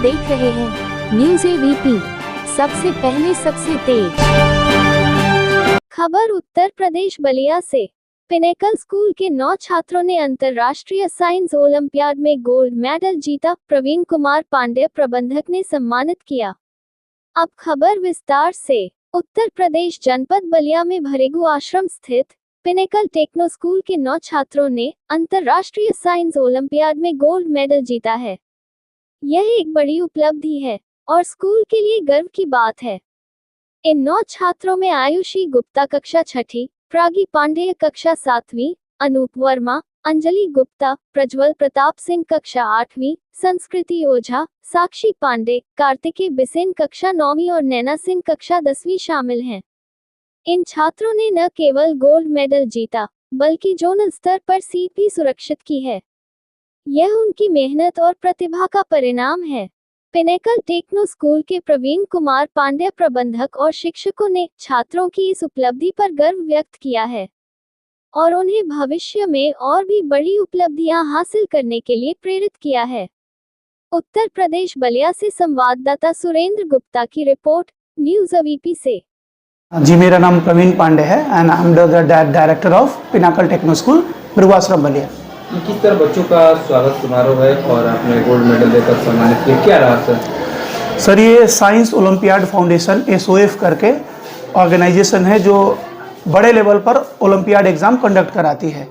देख रहे हैं न्यूज़ एबीपी, सबसे पहले सबसे तेज खबर। उत्तर प्रदेश बलिया से पिनेकल स्कूल के 9 छात्रों ने अंतर्राष्ट्रीय साइंस ओलंपियाड में गोल्ड मेडल जीता। प्रवीण कुमार पांडे प्रबंधक ने सम्मानित किया। अब खबर विस्तार से। उत्तर प्रदेश जनपद बलिया में भरेगू आश्रम स्थित पिनेकल टेक्नो स्कूल के 9 छात्रों ने अंतर्राष्ट्रीय साइंस ओलंपियाड में गोल्ड मेडल जीता है। यह एक बड़ी उपलब्धि है और स्कूल के लिए गर्व की बात है। इन 9 छात्रों में आयुषी गुप्ता कक्षा 6ठी, प्रागी पांडेय कक्षा 7वीं, अनूप वर्मा, अंजलि गुप्ता, प्रज्वल प्रताप सिंह कक्षा 8वीं, संस्कृति ओझा, साक्षी पांडे, कार्तिकेय बिसेन कक्षा 9वीं और नैना सिंह कक्षा 10वीं शामिल हैं। इन छात्रों ने न केवल गोल्ड मेडल जीता बल्कि जोनल स्तर पर सीट भी सुरक्षित की है। यह उनकी मेहनत और प्रतिभा का परिणाम है। पिनेकल टेक्नो स्कूल के प्रवीण कुमार पांडे प्रबंधक और शिक्षकों ने छात्रों की इस उपलब्धि पर गर्व व्यक्त किया है और उन्हें भविष्य में और भी बड़ी उपलब्धियां हासिल करने के लिए प्रेरित किया है। उत्तर प्रदेश बलिया से संवाददाता सुरेंद्र गुप्ता की रिपोर्ट, न्यूज़ एबीपी से। जी, मेरा नाम प्रवीण पांडे है and I am the director of Pinnacle Techno school, Bhriguashram Ballia. किस तरह बच्चों का स्वागत समारोह है और आपने गोल्ड मेडल देकर सम्मानित किया, क्या रहा सर? सर, ये साइंस ओलंपियाड फाउंडेशन SOF करके ऑर्गेनाइजेशन है जो बड़े लेवल पर ओलंपियाड एग्ज़ाम कंडक्ट कराती है।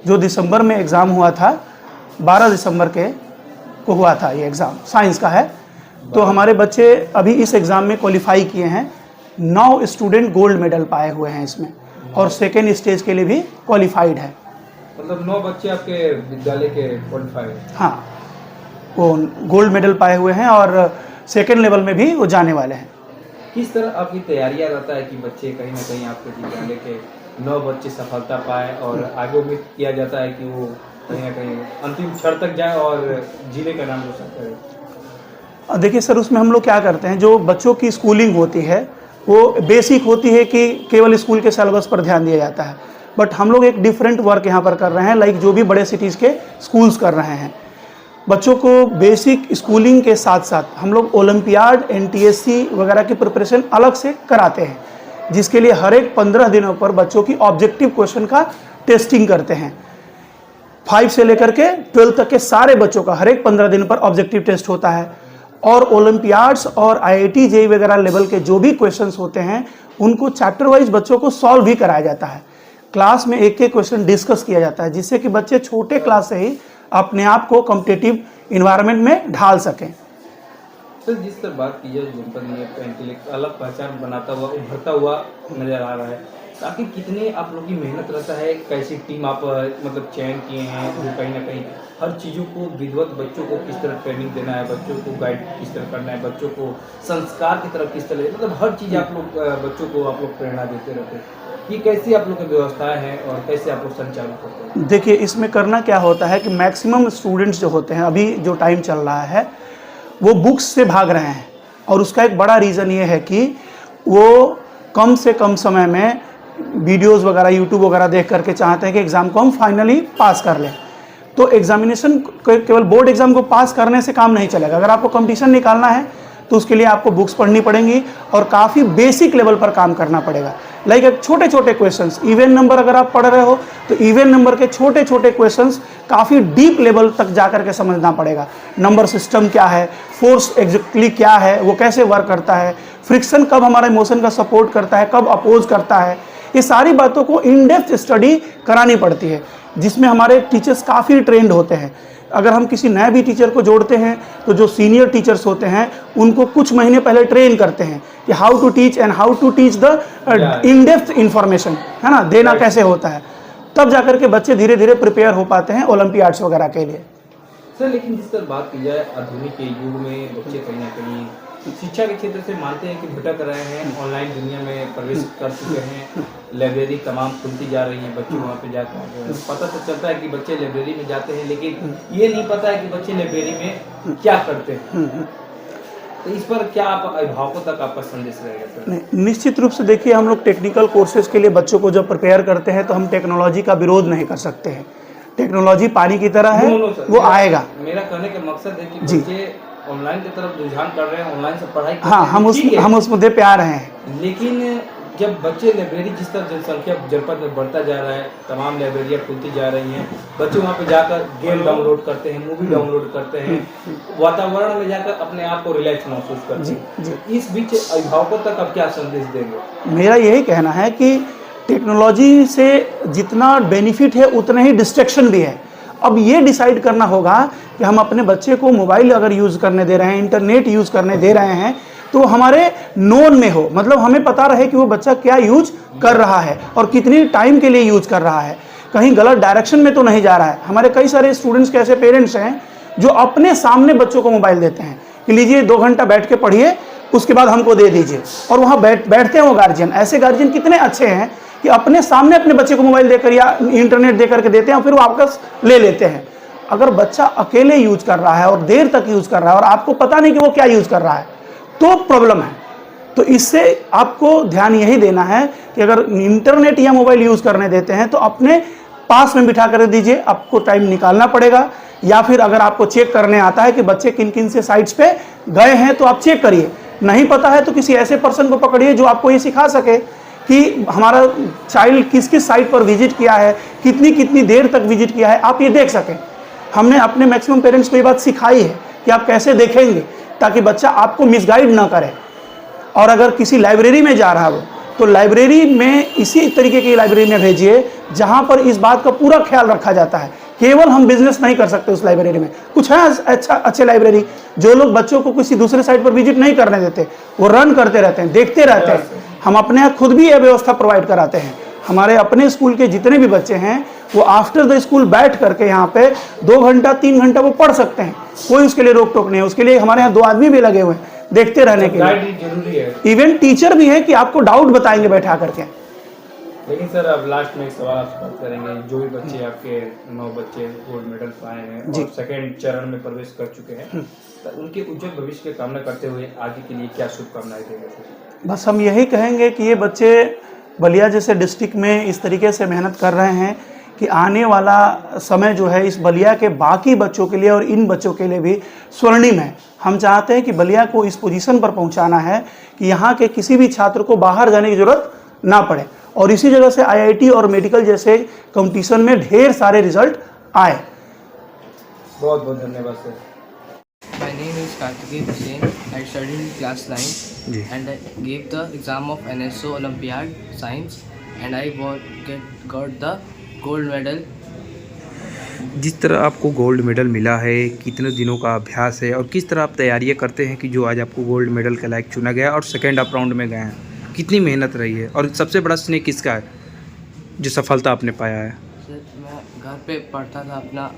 जो दिसंबर में एग्ज़ाम हुआ था, 12 दिसंबर को हुआ था ये एग्ज़ाम, साइंस का है। तो हमारे बच्चे अभी इस एग्ज़ाम में क्वालिफाई किए हैं। 9 स्टूडेंट गोल्ड मेडल पाए हुए हैं इसमें और सेकेंड स्टेज के लिए भी क्वालिफाइड है। मतलब 9 बच्चे आपके विद्यालय के क्वालिफाइड? हाँ, वो गोल्ड मेडल पाए हुए हैं और सेकेंड लेवल में भी वो जाने वाले हैं। किस तरह आपकी तैयारियां रहता है कि बच्चे कहीं ना कहीं आपके विद्यालय के 9 बच्चे सफलता पाए और आगे उम्मीद किया जाता है कि वो कहीं ना कहीं अंतिम क्षण तक जाए और जिले का नाम रोशन करे? देखिए सर, उसमें हम लोग क्या करते हैं, जो बच्चों की स्कूलिंग होती है वो बेसिक होती है कि केवल स्कूल के सिलेबस पर ध्यान दिया जाता है, बट हम लोग एक डिफरेंट वर्क यहाँ पर कर रहे हैं, लाइक जो भी बड़े सिटीज़ के स्कूल्स कर रहे हैं। बच्चों को बेसिक स्कूलिंग के साथ साथ हम लोग ओलंपियाड, NTSC वगैरह की प्रिपरेशन अलग से कराते हैं, जिसके लिए हर एक 15 दिनों पर बच्चों की ऑब्जेक्टिव क्वेश्चन का टेस्टिंग करते हैं। 5 से लेकर के 12 तक के सारे बच्चों का हर एक 15 दिन पर ऑब्जेक्टिव टेस्ट होता है और ओलंपियाड्स और IIT JEE वगैरह लेवल के जो भी क्वेश्चंस होते हैं उनको चैप्टर वाइज बच्चों को सॉल्व भी कराया जाता है। क्लास में एक क्वेश्चन डिस्कस किया जाता है, जिससे कि बच्चे छोटे क्लास से ही अपने आप को कॉम्पिटिटिव इन्वायरमेंट में ढाल सकें। सर, जिस तरह बात की जाए जनपद में एक अलग पहचान बनाता हुआ उभरता हुआ नजर आ रहा है, ताकि कितने आप लोग की मेहनत रहता है, कैसी टीम आप मतलब चयन किए हैं, जो कहीं ना कहीं हर चीज़ों को विधिवत बच्चों को किस तरह ट्रेनिंग देना है, बच्चों को गाइड किस तरह करना है, बच्चों को संस्कार की तरफ किस तरह, मतलब हर चीज़ आप लोग बच्चों को आप लोग प्रेरणा देते रहते हैं। ये कैसी आप लोग की व्यवस्थाएं हैं और कैसे आप लोग संचालन करते हैं? देखिए, इसमें करना क्या होता है कि मैक्सिमम स्टूडेंट्स जो होते हैं, अभी जो टाइम चल रहा है वो बुक्स से भाग रहे हैं और उसका एक बड़ा रीज़न ये है कि वो कम से कम समय में वीडियोस वगैरह यूट्यूब वगैरह देख करके चाहते हैं कि एग्ज़ाम को हम फाइनली पास कर लें। तो एग्जामिनेशन केवल बोर्ड एग्ज़ाम को पास करने से काम नहीं चलेगा। अगर आपको कंपटीशन निकालना है तो उसके लिए आपको बुक्स पढ़नी पड़ेंगी और काफ़ी बेसिक लेवल पर काम करना पड़ेगा। लाइक छोटे छोटे क्वेश्चंस, इवन नंबर अगर आप पढ़ रहे हो तो इवन नंबर के छोटे छोटे क्वेश्चंस काफ़ी डीप लेवल तक जा कर के समझना पड़ेगा। नंबर सिस्टम क्या है, फोर्स एग्जैक्टली क्या है, वो कैसे वर्क करता है, फ्रिक्शन कब हमारे मोशन का सपोर्ट करता है, कब अपोज करता है, ये सारी बातों को इन डेप्थ स्टडी करानी पड़ती है, जिसमें हमारे टीचर्स काफ़ी ट्रेंड होते हैं। अगर हम किसी नए भी टीचर को जोड़ते हैं तो जो सीनियर टीचर्स होते हैं उनको कुछ महीने पहले ट्रेन करते हैं कि how to teach and how to teach the in depth information, है ना, देना कैसे होता है। तब जाकर के बच्चे धीरे धीरे प्रिपेयर हो पाते हैं ओलंपियाड्स वगैरह के लिए। सर, लेकिन जिस तरह बात की जाए आधुनिक युग में बच्चे कहीं ना कहीं शिक्षा के क्षेत्र से मानते हैं कि भटक रहे हैं, ऑनलाइन दुनिया में प्रवेश कर चुके हैं, लाइब्रेरी तमाम खुलती जा रही हैं, बच्चे वहाँ पे जाते हैं, पता तो चलता है कि बच्चे लाइब्रेरी में जाते हैं, लेकिन ये नहीं पता है कि बच्चे लाइब्रेरी में क्या करते हैं। तो इस पर क्या आप अभिभावकों तक आपका संदेश रहेगा सर? नहीं, निश्चित रूप से देखिए, हम लोग टेक्निकल कोर्सेज के लिए बच्चों को जब प्रिपेयर करते हैं तो हम टेक्नोलॉजी का विरोध नहीं कर सकते हैं। टेक्नोलॉजी पानी की तरह है, वो आएगा। मेरा कहने का मकसद है कि बच्चे ऑनलाइन की तरफ रुझान कर रहे हैं, ऑनलाइन से पढ़ाई कर हाँ, रहे हैं, ठीक है। हम उस मुद्दे पे आ रहे हैं। लेकिन जब बच्चे लाइब्रेरी, जिस तरह जनसंख्या जनपद में बढ़ता जा रहा है, तमाम लाइब्रेरियाँ खुलती जा रही हैं, बच्चे वहाँ पे जाकर गेम डाउनलोड करते हैं, मूवी डाउनलोड करते हैं, वातावरण में जाकर अपने आप को रिलैक्स महसूस करते हैं। इस बीच अभिभावकों तक अब क्या संदेश देंगे? मेरा यही कहना है कि टेक्नोलॉजी से जितना बेनिफिट है उतना ही डिस्ट्रैक्शन भी है। अब ये डिसाइड करना होगा कि हम अपने बच्चे को मोबाइल अगर यूज़ करने दे रहे हैं, इंटरनेट यूज़ करने दे रहे हैं, तो हमारे नोन में हो, मतलब हमें पता रहे कि वो बच्चा क्या यूज कर रहा है और कितनी टाइम के लिए यूज कर रहा है, कहीं गलत डायरेक्शन में तो नहीं जा रहा है। हमारे कई सारे स्टूडेंट्स के ऐसे पेरेंट्स हैं जो अपने सामने बच्चों को मोबाइल देते हैं कि लीजिए 2 घंटा बैठ के पढ़िए, उसके बाद हमको दे दीजिए, और वहाँ बैठते हैं वो गार्जियन। ऐसे गार्जियन कितने अच्छे हैं कि अपने सामने अपने बच्चे को मोबाइल देकर या इंटरनेट देकर के देते हैं और फिर वो वापस ले लेते हैं। अगर बच्चा अकेले यूज कर रहा है और देर तक यूज कर रहा है और आपको पता नहीं कि वो क्या यूज कर रहा है, तो प्रॉब्लम है। तो इससे आपको ध्यान यही देना है कि अगर इंटरनेट या मोबाइल यूज़ करने देते हैं तो अपने पास में बिठा कर दीजिए, आपको टाइम निकालना पड़ेगा। या फिर अगर आपको चेक करने आता है कि बच्चे किन किन से साइट्स पे गए हैं तो आप चेक करिए। नहीं पता है तो किसी ऐसे पर्सन को पकड़िए जो आपको ये सिखा सके कि हमारा चाइल्ड किस किस साइट पर विजिट किया है, कितनी कितनी देर तक विजिट किया है, आप ये देख सकें। हमने अपने मैक्सिमम पेरेंट्स को ये बात सिखाई है कि आप कैसे देखेंगे ताकि बच्चा आपको मिसगाइड ना करे। और अगर किसी लाइब्रेरी में जा रहा हो तो लाइब्रेरी में इसी तरीके की लाइब्रेरी में भेजिए जहां पर इस बात का पूरा ख्याल रखा जाता है। केवल हम बिजनेस नहीं कर सकते उस लाइब्रेरी में। कुछ है अच्छे लाइब्रेरी जो लोग बच्चों को किसी दूसरे साइट पर विजिट नहीं करने देते, वो रन करते रहते हैं, देखते रहते हैं। हम अपने यहाँ खुद भी ये व्यवस्था प्रोवाइड कराते हैं। हमारे अपने स्कूल के जितने भी बच्चे हैं वो आफ्टर द स्कूल बैठ करके यहाँ पे 2 घंटा 3 घंटा वो पढ़ सकते हैं, कोई उसके लिए रोक टोक नहीं है। उसके लिए हमारे यहाँ 2 आदमी भी लगे हुए हैं देखते रहने के लिए। जरूरी है। इवन टीचर भी है कि आपको डाउट बताएंगे बैठा करके। लेकिन सर अब लास्ट में एक सवाल आपसे बात करेंगे, जो भी बच्चे आपके 9 बच्चे गोल्ड मेडल पाए हैं और सेकंड चरण में प्रवेश कर चुके हैं, तो उनके उज्जवल भविष्य की कामना करते हुए आगे के लिए क्या शुभकामनाएं देंगे? बस हम यही कहेंगे कि ये बच्चे बलिया जैसे डिस्ट्रिक्ट में इस तरीके से मेहनत कर रहे हैं कि आने वाला समय जो है इस बलिया के बाकी बच्चों के लिए और इन बच्चों के लिए भी स्वर्णिम है। हम चाहते हैं कि बलिया को इस पोजीशन पर पहुंचाना है कि यहाँ के किसी भी छात्र को बाहर जाने की ज़रूरत ना पड़े, और इसी जगह से IIT और मेडिकल जैसे कंपटीशन में ढेर सारे रिजल्ट आए। बहुत बहुत धन्यवाद sir. My name is Kartikeya Hussain. I studied in class 9 and I gave the exam of NSO Olympiad Science and I got the gold medal. जिस तरह आपको गोल्ड मेडल मिला है, कितने दिनों का अभ्यास है और किस तरह आप तैयारियां करते हैं कि जो आज आपको गोल्ड मेडल के लायक चुना गया और सेकेंड अप राउंड में गए हैं, कितनी मेहनत रही है और सबसे बड़ा स्नेह किसका है जो सफलता आपने पाया है? सर मैं घर पे पढ़ता था अपना,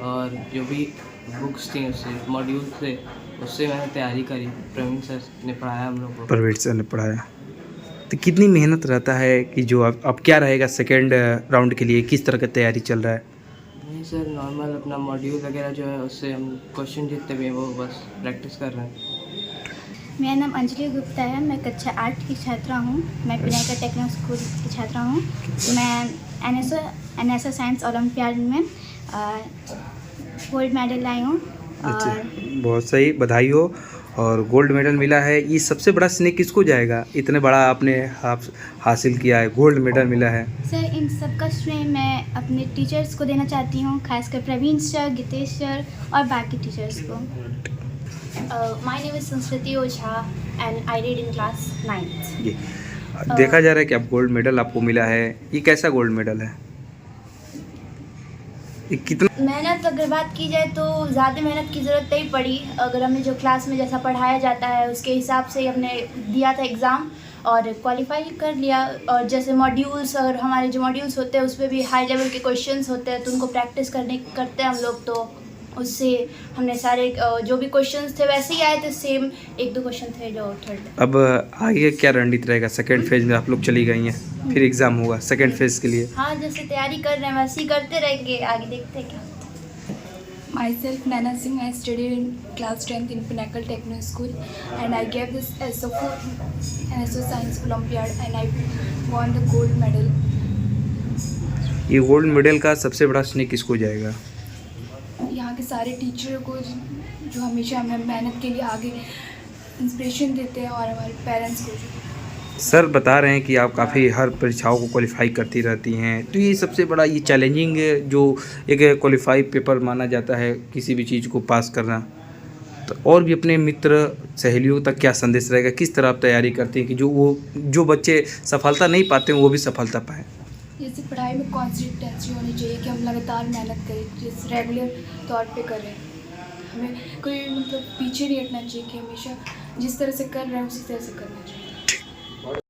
और जो भी बुक्स थी उससे मॉड्यूल थे उससे मैंने तैयारी करी। प्रवीण सर ने पढ़ाया हम लोग को। प्रवीण सर ने पढ़ाया। तो कितनी मेहनत रहता है कि जो अब क्या रहेगा सेकेंड राउंड के लिए, किस तरह की तैयारी चल रहा है? नहीं सर, नॉर्मल अपना मॉड्यूल वगैरह जो है उससे हम क्वेश्चन जितने भी हैं वो बस प्रैक्टिस कर रहे हैं। मेरा नाम अंजलि गुप्ता है। मैं कक्षा 8 की छात्रा हूँ। मैं पिनाका टेक्नो स्कूल की छात्रा हूँ। मैं NSO साइंस ओलंपियाड में गोल्ड मेडल लाई हूँ। अच्छा, बहुत सही, बधाई हो। और गोल्ड मेडल मिला है, ये सबसे बड़ा स्नेह किसको जाएगा? इतने बड़ा आपने हासिल किया है, गोल्ड मेडल मिला है। सर इन सब का श्रेय मैं अपने टीचर्स को देना चाहती हूँ, खासकर प्रवीण सर, गीतेश सर और बाकी टीचर्स को। My name is Sanskriti Ocha and I read in class 9th. ये देखा जा रहा है कि अब गोल्ड मेडल आपको मिला है, ये कैसा गोल्ड मेडल है? ये कितना मेहनत अगर बात की जाए तो ज़्यादा मेहनत की ज़रूरत नहीं पड़ी। अगर हमें जो क्लास में जैसा पढ़ाया जाता है उसके हिसाब से हमने दिया था एग्ज़ाम और क्वालिफाई कर लिया। और जैसे मॉड्यूल्स और हमारे जो मॉड्यूल्स होते हैं उसमें भी हाई लेवल के क्वेश्चंस होते हैं, तो उनको प्रैक्टिस करते हैं हम लोग। तो उससे हमने सारे जो भी क्वेश्चंस थे वैसे ही आए थे, सेम 1-2 क्वेश्चन थे जो थर्ड। अब आगे क्या रणनीति रहेगा? सेकेंड फेज में आप लोग चली गई हैं, फिर एग्ज़ाम होगा सेकेंड फेज के लिए। हाँ, जैसे तैयारी कर रहे हैं वैसे ही करते रहेंगे, आगे देखते हैं क्या होता है। Myself Naina Singh. I studied in class 10th in Pinnacle Techno School and I gave this NSO Science Olympiad and I won the gold medal. ये गोल्ड मेडल का सबसे बड़ा स्नेह किसको जाएगा? यहाँ के सारे टीचर को जो हमेशा हमें मेहनत के लिए आगे इंस्पिरेशन देते हैं, और हमारे पेरेंट्स को जो सर बता रहे हैं कि आप काफ़ी हर परीक्षाओं को क्वालिफाई करती रहती हैं, तो ये सबसे बड़ा ये चैलेंजिंग जो एक क्वालिफाई पेपर माना जाता है किसी भी चीज़ को पास करना, तो और भी अपने मित्र सहेलियों तक क्या संदेश रहेगा, किस तरह आप तैयारी करती हैं कि जो बच्चे सफलता नहीं पाते हैं वो भी सफलता पाएँ? जैसे पढ़ाई में कंसिस्टेंसी होनी चाहिए कि हम लगातार मेहनत करें, जैसे रेगुलर तौर पे करें, हमें कोई मतलब पीछे नहीं हटना चाहिए कि हमेशा जिस तरह से कर रहे हैं उसी तरह से करना चाहिए।